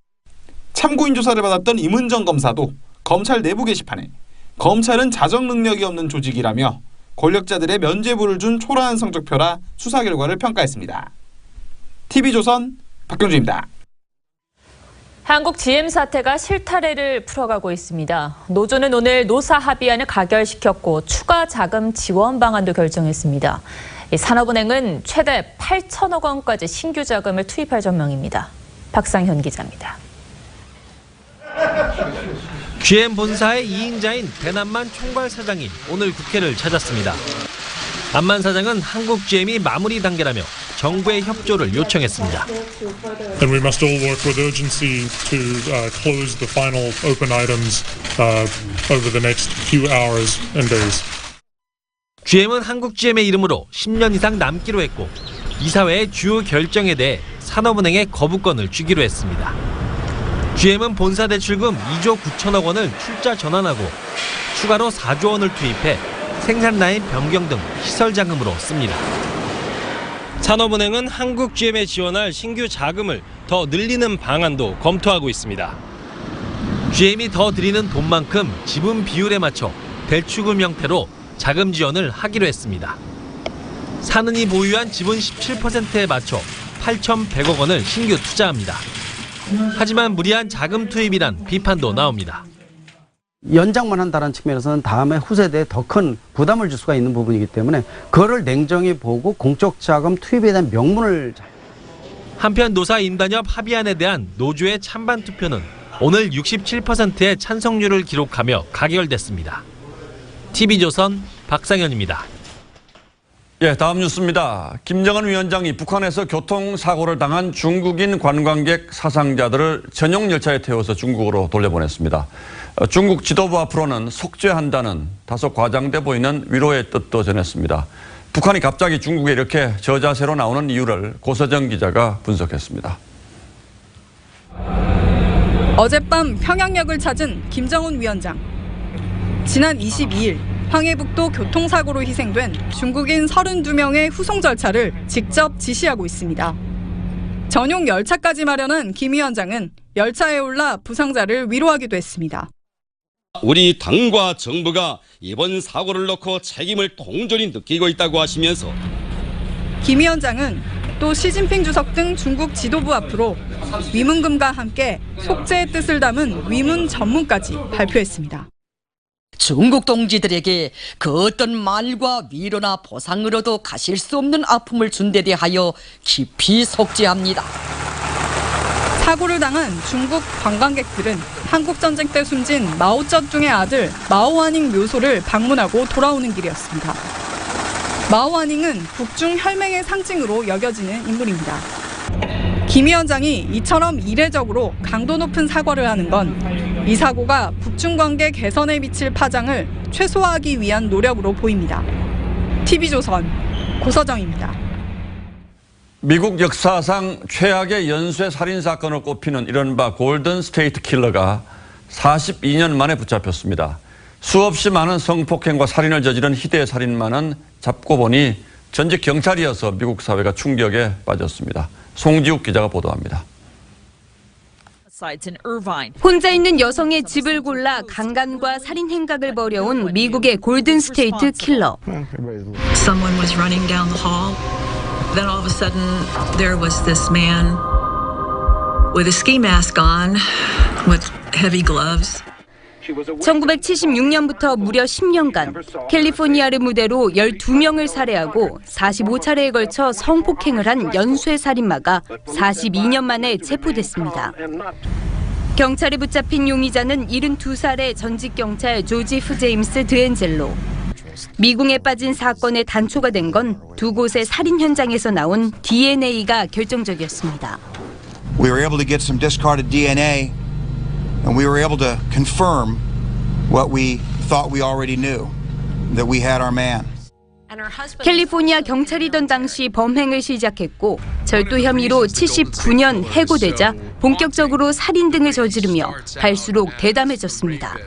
참고인 조사를 받았던 임은정 검사도 검찰 내부 게시판에 검찰은 자정 능력이 없는 조직이라며 권력자들의 면죄부를 준 초라한 성적표라 수사 결과를 평가했습니다. TV조선 박경주입니다. 한국 GM 사태가 실타래를 풀어가고 있습니다. 노조는 오늘 노사 합의안을 가결시켰고 추가 자금 지원 방안도 결정했습니다. 산업은행은 최대 8천억 원까지 신규 자금을 투입할 전망입니다. 박상현 기자입니다. GM 본사의 2인자인 배남만 총괄 사장이 오늘 국회를 찾았습니다. 안만 사장은 한국 GM이 마무리 단계라며 정부의 협조를 요청했습니다. And we must all work with urgency to close the final open items over the next few hours and days. GM은 한국 GM의 이름으로 10년 이상 남기로 했고 이사회의 주요 결정에 대해 산업은행에 거부권을 주기로 했습니다. GM은 본사 대출금 2조 9천억 원을 출자 전환하고 추가로 4조 원을 투입해 생산 라인 변경 등 시설 자금으로 씁니다. 산업은행은 한국 GM에 지원할 신규 자금을 더 늘리는 방안도 검토하고 있습니다. GM이 더 드리는 돈만큼 지분 비율에 맞춰 대출금 형태로 자금 지원을 하기로 했습니다. 산은이 보유한 지분 17%에 맞춰 8,100억 원을 신규 투자합니다. 하지만 무리한 자금 투입이란 비판도 나옵니다. 연장만 한다는 측면에서는 다음에 후세대에 더 큰 부담을 줄 수가 있는 부분이기 때문에 그거를 냉정히 보고 공적 자금 투입에 대한 명분을. 한편 노사 인단협 합의안에 대한 노조의 찬반 투표는 오늘 67%의 찬성률을 기록하며 가결됐습니다. TV조선 박상현입니다. 예, 다음 뉴스입니다. 김정은 위원장이 북한에서 교통사고를 당한 중국인 관광객 사상자들을 전용 열차에 태워서 중국으로 돌려보냈습니다. 중국 지도부 앞으로는 속죄한다는 다소 과장돼 보이는 위로의 뜻도 전했습니다. 북한이 갑자기 중국에 이렇게 저자세로 나오는 이유를 고서정 기자가 분석했습니다. 어젯밤 평양역을 찾은 김정은 위원장. 지난 22일 황해북도 교통사고로 희생된 중국인 32명의 후송 절차를 직접 지시하고 있습니다. 전용 열차까지 마련한 김 위원장은 열차에 올라 부상자를 위로하기도 했습니다. 우리 당과 정부가 이번 사고를 놓고 책임을 통절히 느끼고 있다고 하시면서 김 위원장은 또 시진핑 주석 등 중국 지도부 앞으로 위문금과 함께 속죄의 뜻을 담은 위문 전문까지 발표했습니다. 중국 동지들에게 그 어떤 말과 위로나 보상으로도 가실 수 없는 아픔을 준 데 대하여 깊이 속죄합니다. 사고를 당한 중국 관광객들은 한국전쟁 때 숨진 마오쩌둥의 아들 마오환잉 묘소를 방문하고 돌아오는 길이었습니다. 마오환잉은 북중 혈맹의 상징으로 여겨지는 인물입니다. 김 위원장이 이처럼 이례적으로 강도 높은 사과를 하는 건 이 사고가 북중 관계 개선에 미칠 파장을 최소화하기 위한 노력으로 보입니다. TV조선 고서정입니다. 미국 역사상 최악의 연쇄 살인 사건을 꼽히는 이른바 골든 스테이트 킬러가 42년 만에 붙잡혔습니다. 수없이 많은 성폭행과 살인을 저지른 희대의 살인마는 잡고 보니 전직 경찰이어서 미국 사회가 충격에 빠졌습니다. 송지욱 기자가 보도합니다. 혼자 있는 여성의 집을 골라 강간과 살인 행각을 벌여온 미국의 골든 스테이트 킬러. Someone was running down the hall. Then all of a sudden there was this man with a ski mask on with heavy gloves. 1976년부터 무려 10년간 캘리포니아를 무대로 12명을 살해하고 45차례에 걸쳐 성폭행을 한 연쇄살인마가 42년 만에 체포됐습니다. 경찰에 붙잡힌 용의자는 72살의 전직 경찰 조지프 제임스 드엔젤로. 미궁에 빠진 사건의 단초가 된 건 두 곳의 살인 현장에서 나온 DNA가 결정적이었습니다. We were able to get some discarded DNA. And we were able to confirm what we thought we already knew, that we had our man. 캘리포니아 경찰이던 당시 범행을 시작했고 절도 혐의로 79년 해고되자 본격적으로 살인 등을 저지르며 갈수록 대담해졌습니다.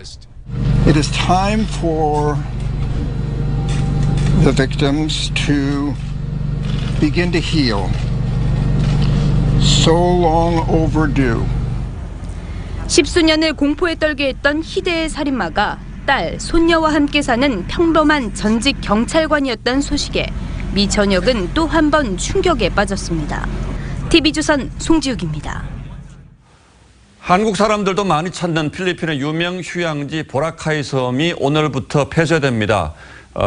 It is time for the victims to begin to heal. So long overdue. 10수년을 공포에 떨게 했던 희대의 살인마가 딸, 손녀와 함께 사는 평범한 전직 경찰관이었던 소식에 미 전역은 또 한 번 충격에 빠졌습니다. TV조선 송지욱입니다. 한국 사람들도 많이 찾는 필리핀의 유명 휴양지 보라카이 섬이 오늘부터 폐쇄됩니다.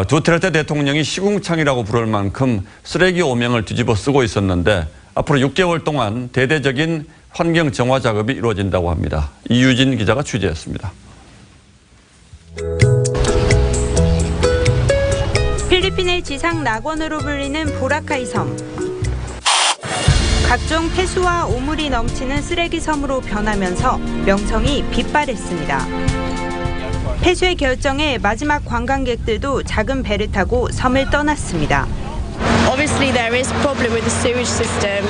두테르테 대통령이 시궁창이라고 부를 만큼 쓰레기 오명을 뒤집어 쓰고 있었는데 앞으로 6개월 동안 대대적인 환경 정화 작업이 이루어진다고 합니다. 이유진 기자가 취재했습니다. 필리핀의 지상 낙원으로 불리는 보라카이 섬. 각종 폐수와 오물이 넘치는 쓰레기 섬으로 변하면서 명성이 빛발했습니다. 폐쇄 결정에 마지막 관광객들도 작은 배를 타고 섬을 떠났습니다. Obviously there is a problem with the sewage system,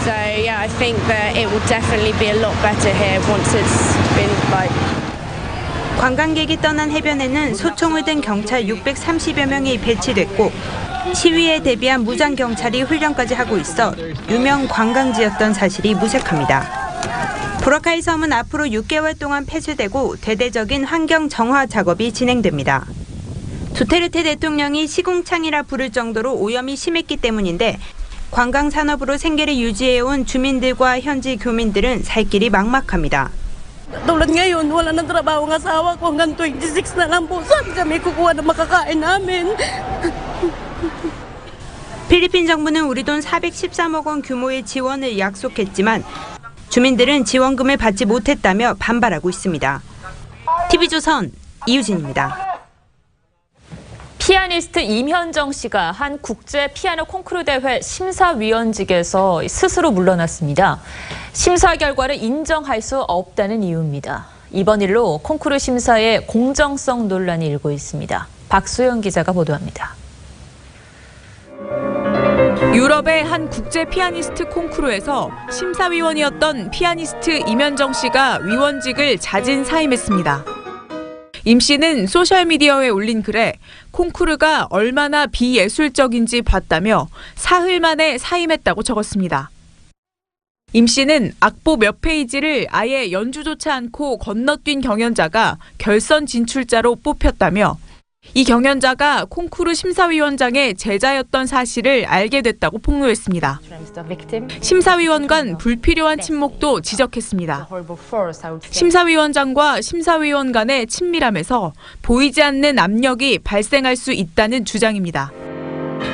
so yeah, I think that it will definitely be a lot better here once it's been like. 관광객이 떠난 해변에는 소총을 든 경찰 630여 명이 배치됐고 시위에 대비한 무장 경찰이 훈련까지 하고 있어 유명 관광지였던 사실이 무색합니다. 보라카이 섬은 앞으로 6개월 동안 폐쇄되고 대대적인 환경 정화 작업이 진행됩니다. 두테르테 대통령이 시궁창이라 부를 정도로 오염이 심했기 때문인데 관광 산업으로 생계를 유지해온 주민들과 현지 교민들은 살 길이 막막합니다. Tulad ngayon, wala nang trabaho ang asawa ko hanggang 26 na lang po. Saan kami kukuha ng makakain namin? 필리핀 정부는 우리 돈 413억 원 규모의 지원을 약속했지만 주민들은 지원금을 받지 못했다며 반발하고 있습니다. TV조선 이유진입니다. 피아니스트 임현정 씨가 한 국제 피아노 콩쿠르 대회 심사위원직에서 스스로 물러났습니다. 심사 결과를 인정할 수 없다는 이유입니다. 이번 일로 콩쿠르 심사의 공정성 논란이 일고 있습니다. 박소영 기자가 보도합니다. 유럽의 한 국제 피아니스트 콩쿠르에서 심사위원이었던 피아니스트 임현정 씨가 위원직을 자진 사임했습니다. 임 씨는 소셜미디어에 올린 글에 콩쿠르가 얼마나 비예술적인지 봤다며 사흘 만에 사임했다고 적었습니다. 임 씨는 악보 몇 페이지를 아예 연주조차 않고 건너뛴 경연자가 결선 진출자로 뽑혔다며 이 경연자가 콩쿠르 심사위원장의 제자였던 사실을 알게 됐다고 폭로했습니다. 심사위원 간 불필요한 침묵도 지적했습니다. 심사위원장과 심사위원 간의 친밀함에서 보이지 않는 압력이 발생할 수 있다는 주장입니다.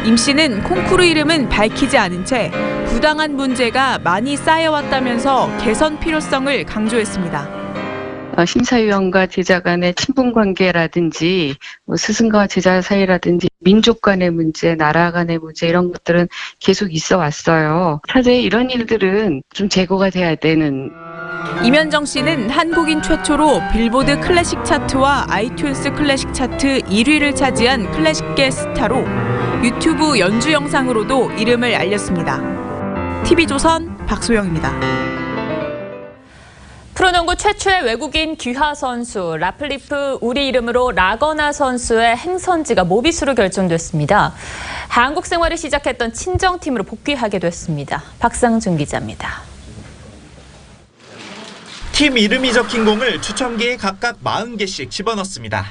임 씨는 콩쿠르 이름은 밝히지 않은 채 부당한 문제가 많이 쌓여왔다면서 개선 필요성을 강조했습니다. 심사위원과 제자 간의 친분 관계라든지 스승과 제자 사이라든지 민족 간의 문제, 나라 간의 문제 이런 것들은 계속 있어 왔어요. 차제에 이런 일들은 좀 제고가 돼야 되는. 임현정 씨는 한국인 최초로 빌보드 클래식 차트와 아이튠스 클래식 차트 1위를 차지한 클래식계 스타로 유튜브 연주 영상으로도 이름을 알렸습니다. TV조선 박소영입니다. 프로농구 최초의 외국인 귀화 선수 라플리프 우리 이름으로 라거나 선수의 행선지가 모비스로 결정됐습니다. 한국 생활을 시작했던 친정팀으로 복귀하게 됐습니다. 박상준 기자입니다. 팀 이름이 적힌 공을 추첨기에 각각 40개씩 집어넣습니다.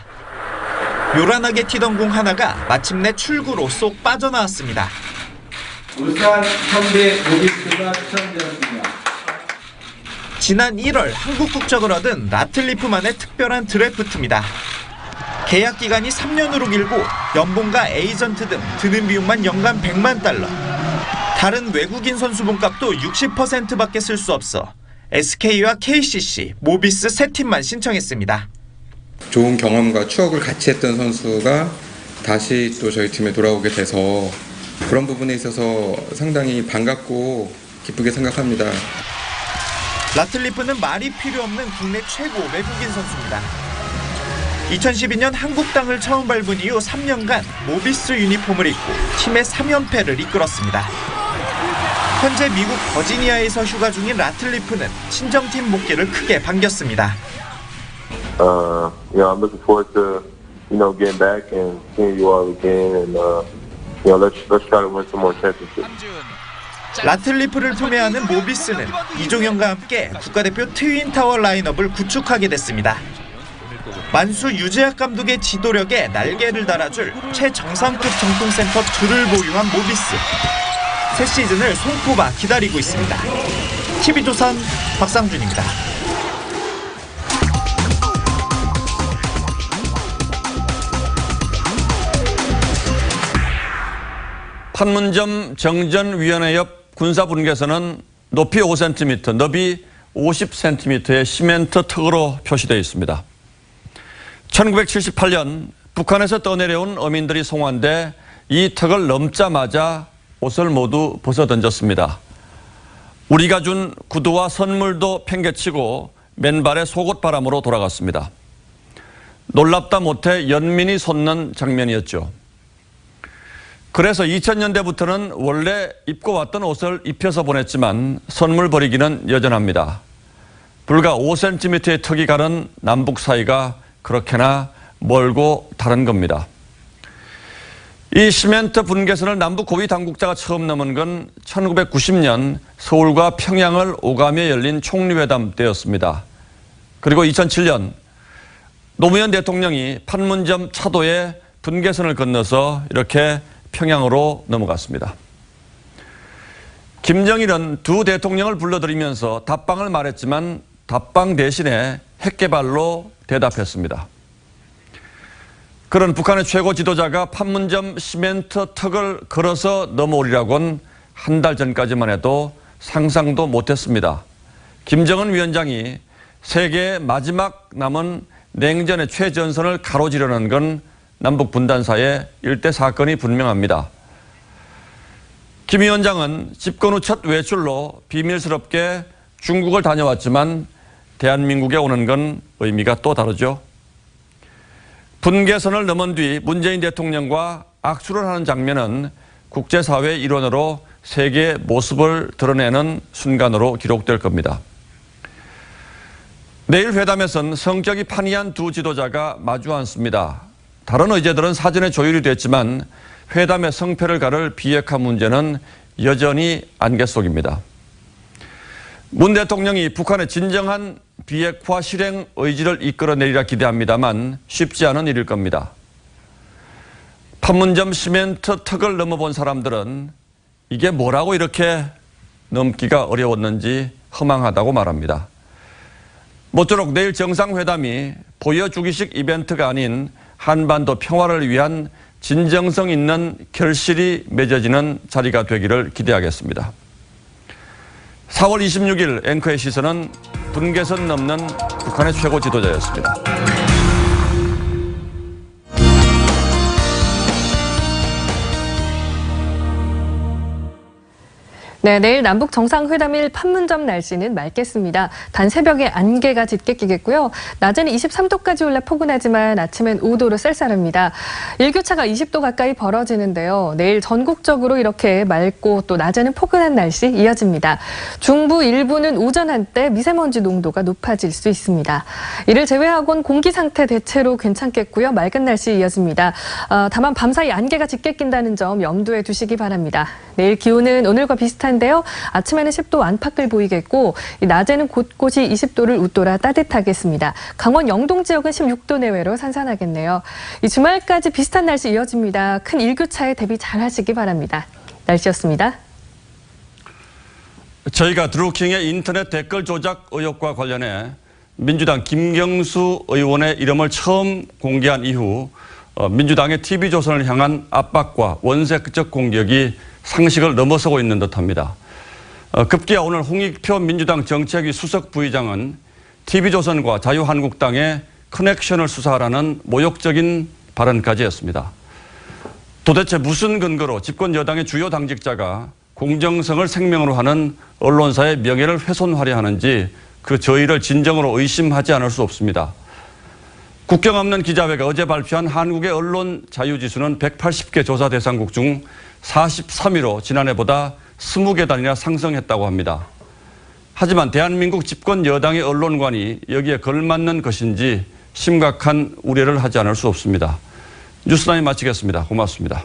요란하게 튀던 공 하나가 마침내 출구로 쏙 빠져나왔습니다. 울산 현대 모비스가 추천되었습니다. 지난 1월 한국 국적을 얻은 라틀리프만의 특별한 드래프트입니다. 계약 기간이 3년으로 길고 연봉과 에이전트 등 드는 비용만 연간 100만 달러. 다른 외국인 선수 몸값도 60%밖에 쓸 수 없어 SK와 KCC, 모비스 세 팀만 신청했습니다. 좋은 경험과 추억을 같이 했던 선수가 다시 또 저희 팀에 돌아오게 돼서 그런 부분에 있어서 상당히 반갑고 기쁘게 생각합니다. 라틀리프는 말이 필요 없는 국내 최고 외국인 선수입니다. 2012년 한국 땅을 처음 밟은 이후 3년간 모비스 유니폼을 입고 팀의 3연패를 이끌었습니다. 현재 미국 버지니아에서 휴가 중인 라틀리프는 친정팀 복귀를 크게 반겼습니다. I'm looking forward to, getting back and seeing you all again, and let's try to win some more championships. 라틀리프를 품에하는 모비스는 이종현과 함께 국가대표 트윈타워 라인업을 구축하게 됐습니다. 만수 유재학 감독의 지도력에 날개를 달아줄 최정상급 정통센터 둘을 보유한 모비스. 새 시즌을 손꼽아 기다리고 있습니다. TV조선 박상준입니다. 판문점 정전위원회 옆 군사분계선은 높이 5cm, 너비 50cm의 시멘트 턱으로 표시되어 있습니다. 1978년 북한에서 떠내려온 어민들이 송환돼 이 턱을 넘자마자 옷을 모두 벗어던졌습니다. 우리가 준 구두와 선물도 팽개치고 맨발의 속옷바람으로 돌아갔습니다. 놀랍다 못해 연민이 솟는 장면이었죠. 그래서 2000년대부터는 원래 입고 왔던 옷을 입혀서 보냈지만 선물 버리기는 여전합니다. 불과 5cm의 턱이 가른 남북 사이가 그렇게나 멀고 다른 겁니다. 이 시멘트 분계선을 남북 고위 당국자가 처음 넘은 건 1990년 서울과 평양을 오가며 열린 총리회담 때였습니다. 그리고 2007년 노무현 대통령이 판문점 차도에 분계선을 건너서 이렇게 평양으로 넘어갔습니다. 김정일은 두 대통령을 불러들이면서 답방을 말했지만 답방 대신에 핵개발로 대답했습니다. 그런 북한의 최고 지도자가 판문점 시멘트 턱을 걸어서 넘어오리라고는 한 달 전까지만 해도 상상도 못했습니다. 김정은 위원장이 세계의 마지막 남은 냉전의 최전선을 가로지르는 건 남북 분단사의 일대 사건이 분명합니다. 김 위원장은 집권 후 첫 외출로 비밀스럽게 중국을 다녀왔지만 대한민국에 오는 건 의미가 또 다르죠. 분계선을 넘은 뒤 문재인 대통령과 악수를 하는 장면은 국제사회의 일원으로 세계의 모습을 드러내는 순간으로 기록될 겁니다. 내일 회담에선 성격이 판이한 두 지도자가 마주 앉습니다. 다른 의제들은 사전에 조율이 됐지만 회담의 성패를 가를 비핵화 문제는 여전히 안개 속입니다. 문 대통령이 북한의 진정한 비핵화 실행 의지를 이끌어내리라 기대합니다만 쉽지 않은 일일 겁니다. 판문점 시멘트 턱을 넘어본 사람들은 이게 뭐라고 이렇게 넘기가 어려웠는지 허망하다고 말합니다. 모쪼록 내일 정상회담이 보여주기식 이벤트가 아닌 한반도 평화를 위한 진정성 있는 결실이 맺어지는 자리가 되기를 기대하겠습니다. 4월 26일 앵커의 시선은 분계선 넘는 북한의 최고 지도자였습니다. 네, 내일 남북 정상회담일 판문점 날씨는 맑겠습니다. 단 새벽에 안개가 짙게 끼겠고요. 낮에는 23도까지 올라 포근하지만 아침엔 5도로 쌀쌀합니다. 일교차가 20도 가까이 벌어지는데요. 내일 전국적으로 이렇게 맑고 또 낮에는 포근한 날씨 이어집니다. 중부 일부는 오전 한때 미세먼지 농도가 높아질 수 있습니다. 이를 제외하고는 공기 상태 대체로 괜찮겠고요. 맑은 날씨 이어집니다. 다만 밤사이 안개가 짙게 낀다는 점 염두에 두시기 바랍니다. 내일 기온은 오늘과 비슷한데요. 아침에는 10도 안팎을 보이겠고 낮에는 곳곳이 20도를 웃돌아 따뜻하겠습니다. 강원 영동 지역은 16도 내외로 선선하겠네요. 이 주말까지 비슷한 날씨 이어집니다. 큰 일교차에 대비 잘 하시기 바랍니다. 날씨였습니다. 저희가 드루킹의 인터넷 댓글 조작 의혹과 관련해 민주당 김경수 의원의 이름을 처음 공개한 이후 민주당의 TV조선을 향한 압박과 원색적 공격이 상식을 넘어서고 있는 듯합니다. 급기야 오늘 홍익표 민주당 정책위 수석 부의장은 TV조선과 자유한국당의 커넥션을 수사하라는 모욕적인 발언까지 했습니다. 도대체 무슨 근거로 집권 여당의 주요 당직자가 공정성을 생명으로 하는 언론사의 명예를 훼손하려 하는지 그 저희를 진정으로 의심하지 않을 수 없습니다. 국경 없는 기자회가 어제 발표한 한국의 언론 자유지수는 180개 조사 대상국 중 43위로 지난해보다 20계단이나 상승했다고 합니다. 하지만 대한민국 집권 여당의 언론관이 여기에 걸맞는 것인지 심각한 우려를 하지 않을 수 없습니다. 뉴스나인 마치겠습니다. 고맙습니다.